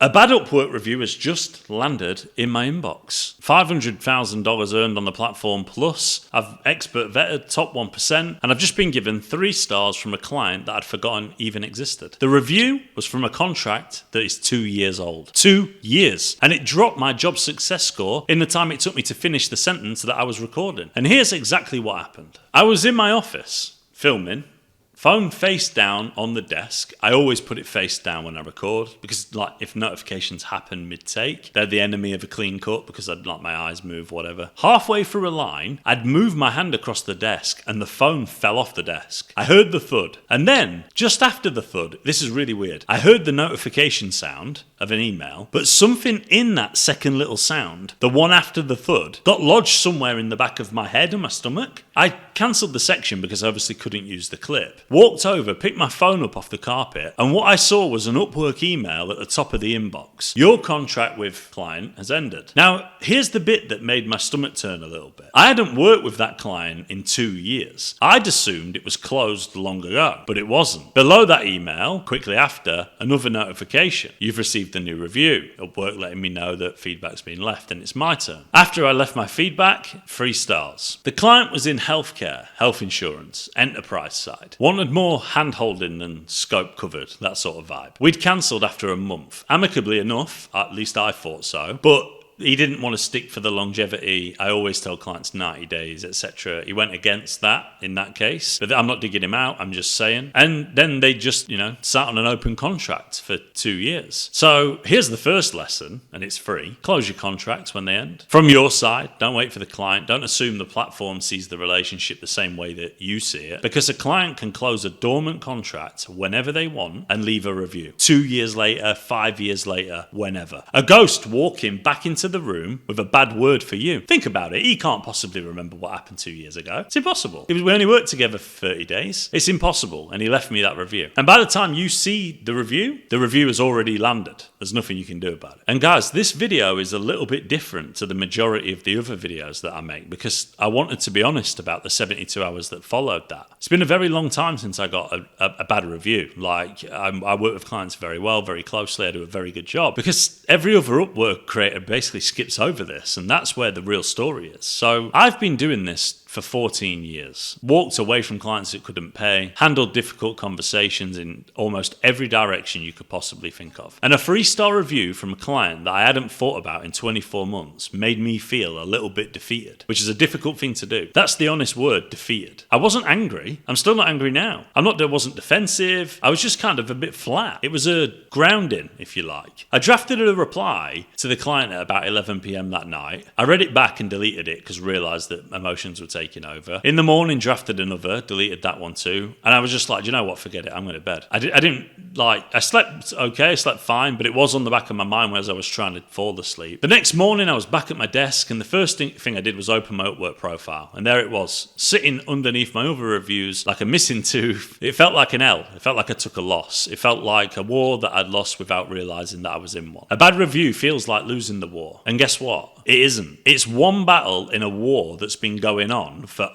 A bad Upwork review has just landed in my inbox. $500,000 earned on the platform, plus I've expert vetted top 1%, and I've just been given 3 stars from a client that I'd forgotten even existed. The review was from a contract that is 2 years old. 2 years. And it dropped my job success score in the time it took me to finish the sentence that I was recording. And here's exactly what happened. I was in my office, filming, phone face down on the desk. I always put it face down when I record because, like, if notifications happen mid-take, they're the enemy of a clean cut because I'd let my eyes move, whatever. Halfway through a line, I'd moved my hand across the desk and the phone fell off the desk. I heard the thud. And then, just after the thud, this is really weird, I heard the notification sound of an email, but something in that second little sound, the one after the thud, got lodged somewhere in the back of my head and my stomach. I cancelled the section because I obviously couldn't use the clip. Walked over, picked my phone up off the carpet, and what I saw was an Upwork email at the top of the inbox. Your contract with client has ended. Now, here's the bit that made my stomach turn a little bit. I hadn't worked with that client in 2 years. I'd assumed it was closed long ago, but it wasn't. Below that email, quickly after, another notification. You've received a new review. Upwork letting me know that feedback's been left and it's my turn. After I left my feedback, 3 stars. The client was in healthcare, health insurance, enterprise side. Wanted more hand-holding than scope covered, that sort of vibe. We'd cancelled after a month. Amicably enough, at least I thought so, but he didn't want to stick for the longevity. I always tell clients 90 days, etc. He went against that in that case. But I'm not digging him out, I'm just saying. And then they just, sat on an open contract for 2 years. So here's the first lesson, and it's free. Close your contracts when they end. From your side, don't wait for the client. Don't assume the platform sees the relationship the same way that you see it. Because a client can close a dormant contract whenever they want and leave a review. 2 years later, 5 years later, whenever. A ghost walking back into the room with a bad word for you. Think about it. He can't possibly remember what happened 2 years ago. It's impossible. We only worked together for 30 days. It's impossible. And he left me that review. And by the time you see the review has already landed. There's nothing you can do about it. And guys, this video is a little bit different to the majority of the other videos that I make because I wanted to be honest about the 72 hours that followed that. It's been a very long time since I got a bad review. I work with clients very well, very closely. I do a very good job because every other Upwork creator basically skips over this, and that's where the real story is. So I've been doing this for 14 years, walked away from clients that couldn't pay, handled difficult conversations in almost every direction you could possibly think of. And a 3-star review from a client that I hadn't thought about in 24 months made me feel a little bit defeated, which is a difficult thing to do. That's the honest word, defeated. I wasn't angry. I'm still not angry now. I wasn't defensive. I was just kind of a bit flat. It was a grounding, if you like. I drafted a reply to the client at about 11 p.m. that night. I read it back and deleted it because I realised that emotions were taking over. In the morning, drafted another, deleted that one too. And I was just like, you know what, forget it, I'm going to bed. I slept okay, I slept fine, but it was on the back of my mind as I was trying to fall asleep. The next morning, I was back at my desk, and the first thing I did was open my Upwork profile. And there it was, sitting underneath my other reviews like a missing tooth. It felt like an L. It felt like I took a loss. It felt like a war that I'd lost without realising that I was in one. A bad review feels like losing the war. And guess what? It isn't. It's one battle in a war that's been going on for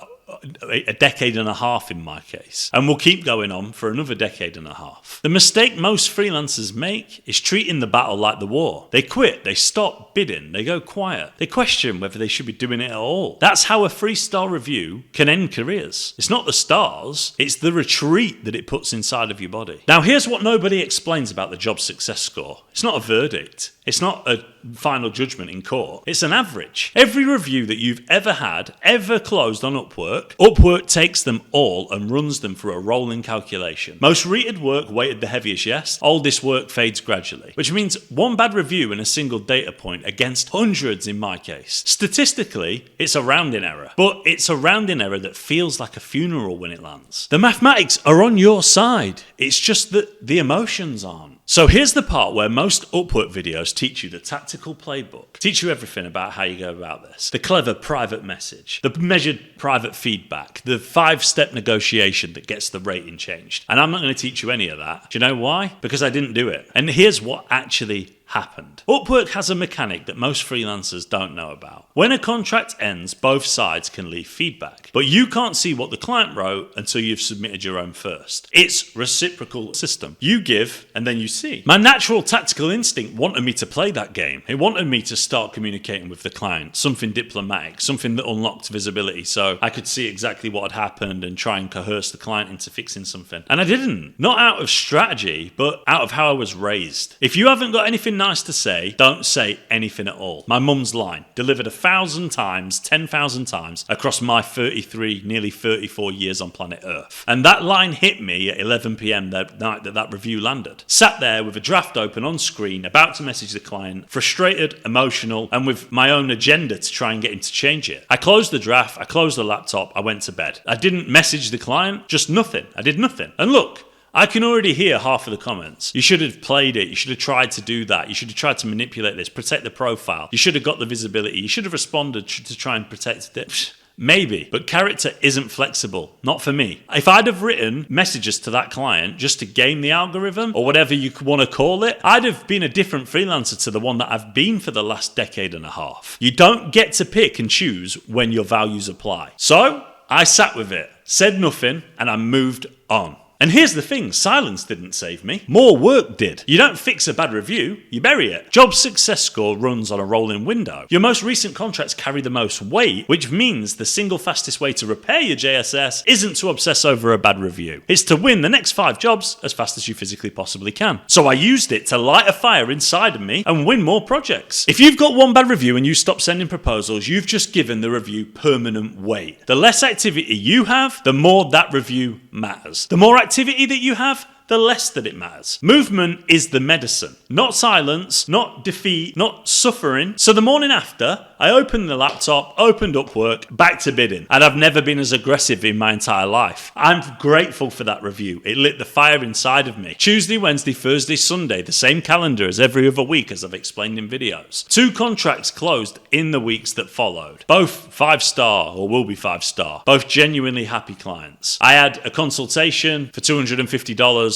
a decade and a half in my case, and will keep going on for another decade and a half. The mistake most freelancers make is treating the battle like the war. They quit, they stop bidding, they go quiet, they question whether they should be doing it at all. That's how a 3-star review can end careers. It's not the stars, it's the retreat that it puts inside of your body. Now here's what nobody explains about the job success score. It's not a verdict. It's not a final judgment in court. It's an average. Every review that you've ever had, ever closed on Upwork takes them all and runs them through a rolling calculation. Most rated work weighted the heaviest yes. Oldest work fades gradually. Which means one bad review in a single data point against hundreds in my case. Statistically, it's a rounding error. But it's a rounding error that feels like a funeral when it lands. The mathematics are on your side. It's just that the emotions aren't. So here's the part where most Upwork videos teach you the tactical playbook, teach you everything about how you go about this, the clever private message, the measured private feedback, the 5-step negotiation that gets the rating changed. And I'm not going to teach you any of that. Do you know why? Because I didn't do it. And here's what actually happened. Upwork has a mechanic that most freelancers don't know about. When a contract ends, both sides can leave feedback, but you can't see what the client wrote until you've submitted your own first. It's reciprocal system. You give and then you see. My natural tactical instinct wanted me to play that game. It wanted me to start communicating with the client, something diplomatic, something that unlocked visibility so I could see exactly what had happened and try and coerce the client into fixing something. And I didn't. Not out of strategy, but out of how I was raised. If you haven't got anything nice to say, don't say anything at all. My mum's line, delivered 1,000 times, 10,000 times across my 33, nearly 34 years on planet Earth. And that line hit me at 11 p.m. that night that review landed. Sat there with a draft open on screen, about to message the client, frustrated, emotional, and with my own agenda to try and get him to change it. I closed the draft, I closed the laptop, I went to bed. I didn't message the client, just nothing. I did nothing. And look, I can already hear half of the comments. You should have played it. You should have tried to do that. You should have tried to manipulate this, protect the profile. You should have got the visibility. You should have responded to try and protect it. Maybe, but character isn't flexible. Not for me. If I'd have written messages to that client just to game the algorithm, or whatever you want to call it, I'd have been a different freelancer to the one that I've been for the last decade and a half. You don't get to pick and choose when your values apply. So, I sat with it, said nothing, and I moved on. And here's the thing, silence didn't save me. More work did. You don't fix a bad review, you bury it. Job Success Score runs on a rolling window. Your most recent contracts carry the most weight, which means the single fastest way to repair your JSS isn't to obsess over a bad review. It's to win the next 5 jobs as fast as you physically possibly can. So I used it to light a fire inside of me and win more projects. If you've got one bad review and you stop sending proposals, you've just given the review permanent weight. The less activity you have, the more that review matters. The more activity that you have, the less that it matters. Movement is the medicine, not silence, not defeat, not suffering. So the morning after, I opened the laptop, opened Upwork, back to bidding. And I've never been as aggressive in my entire life. I'm grateful for that review. It lit the fire inside of me. Tuesday, Wednesday, Thursday, Sunday, the same calendar as every other week, as I've explained in videos. 2 contracts closed in the weeks that followed. Both 5-star, or will be 5-star. Both genuinely happy clients. I had a consultation for $250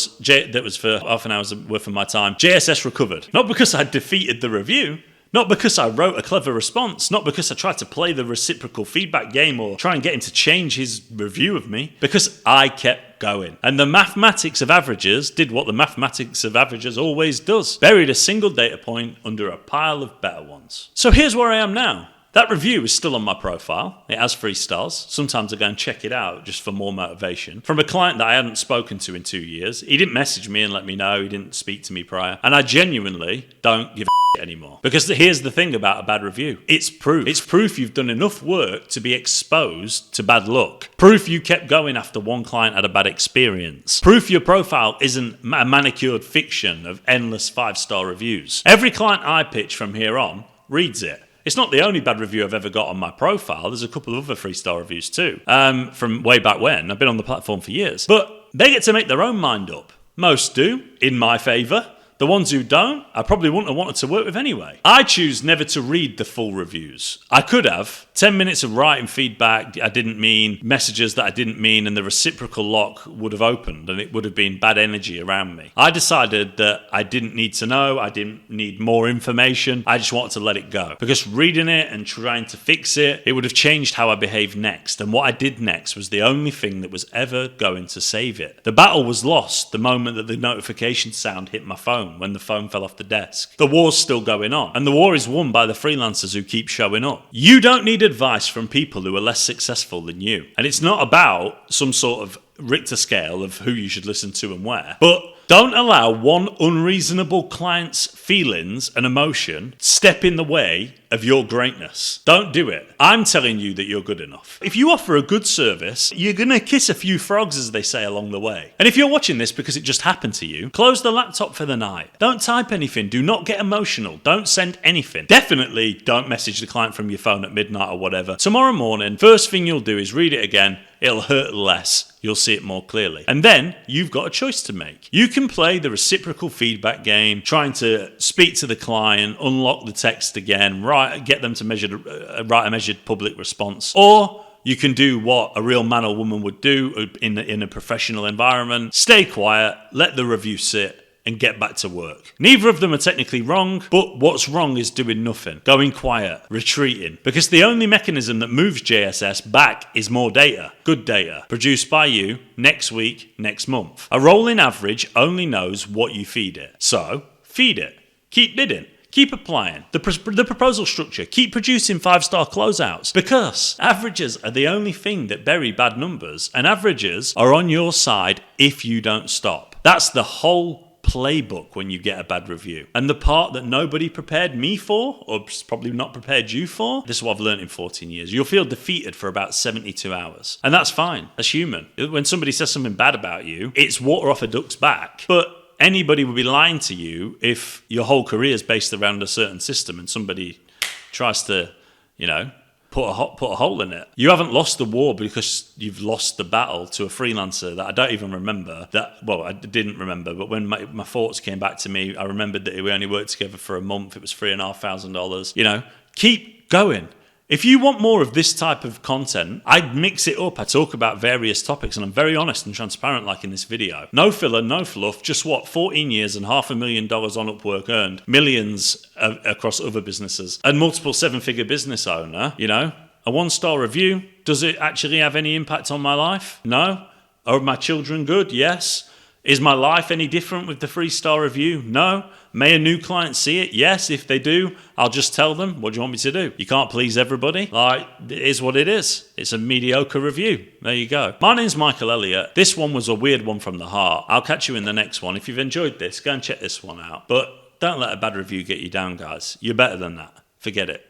that was for half an hour's worth of my time. JSS recovered. Not because I defeated the review, not because I wrote a clever response, not because I tried to play the reciprocal feedback game or try and get him to change his review of me, because I kept going. And the mathematics of averages did what the mathematics of averages always does. Buried a single data point under a pile of better ones. So here's where I am now. That review is still on my profile. It has 3 stars. Sometimes I go and check it out just for more motivation. From a client that I hadn't spoken to in 2 years. He didn't message me and let me know. He didn't speak to me prior. And I genuinely don't give a anymore. Because here's the thing about a bad review. It's proof. It's proof you've done enough work to be exposed to bad luck. Proof you kept going after one client had a bad experience. Proof your profile isn't a manicured fiction of endless 5-star reviews. Every client I pitch from here on reads it. It's not the only bad review I've ever got on my profile. There's a couple of other 3-star reviews too, from way back when. I've been on the platform for years. But they get to make their own mind up. Most do, in my favour. The ones who don't, I probably wouldn't have wanted to work with anyway. I choose never to read the full reviews. I could have. 10 minutes of writing feedback I didn't mean, messages that I didn't mean, and the reciprocal lock would have opened and it would have been bad energy around me. I decided that I didn't need to know, I didn't need more information, I just wanted to let it go. Because reading it and trying to fix it, it would have changed how I behaved next. And what I did next was the only thing that was ever going to save it. The battle was lost the moment that the notification sound hit my phone, when the phone fell off the desk. The war's still going on, and the war is won by the freelancers who keep showing up. You don't need advice from people who are less successful than you. And it's not about some sort of Richter scale of who you should listen to and where, but don't allow one unreasonable client's feelings and emotion step in the way of your greatness. Don't do it. I'm telling you that you're good enough. If you offer a good service, you're going to kiss a few frogs, as they say, along the way. And if you're watching this because it just happened to you, close the laptop for the night. Don't type anything. Do not get emotional. Don't send anything. Definitely don't message the client from your phone at midnight or whatever. Tomorrow morning, first thing you'll do is read it again. It'll hurt less. You'll see it more clearly. And then you've got a choice to make. You can play the reciprocal feedback game, trying to speak to the client, unlock the text again, get them to write a measured public response. Or you can do what a real man or woman would do in a professional environment. Stay quiet, let the review sit, and get back to work. Neither of them are technically wrong, but what's wrong is doing nothing, going quiet, retreating, because the only mechanism that moves JSS back is more data, good data, produced by you next week, next month. A rolling average only knows what you feed it. So, feed it. Keep bidding. Keep applying. The proposal structure. Keep producing 5-star closeouts. Because averages are the only thing that bury bad numbers, and averages are on your side if you don't stop. That's the whole playbook when you get a bad review. And the part that nobody prepared me for, or probably not prepared you for, this is what I've learned in 14 years. You'll feel defeated for about 72 hours. And that's fine. That's human. When somebody says something bad about you, it's water off a duck's back. But anybody would be lying to you if your whole career is based around a certain system and somebody tries to, put a hole in it. You haven't lost the war because you've lost the battle to a freelancer that I don't even remember. I didn't remember, but when my thoughts came back to me, I remembered that we only worked together for a month. It was $3,500. Keep going. If you want more of this type of content, I mix it up. I talk about various topics and I'm very honest and transparent like in this video. No filler, no fluff, just 14 years and $500,000 on Upwork earned, millions across other businesses, and multiple 7-figure business owner, a 1-star review. Does it actually have any impact on my life? No. Are my children good? Yes. Is my life any different with the 3-star review? No. May a new client see it? Yes. If they do, I'll just tell them, what do you want me to do? You can't please everybody. It is what it is. It's a mediocre review. There you go. My name's Michael Elliott. This one was a weird one from the heart. I'll catch you in the next one. If you've enjoyed this, go and check this one out. But don't let a bad review get you down, guys. You're better than that. Forget it.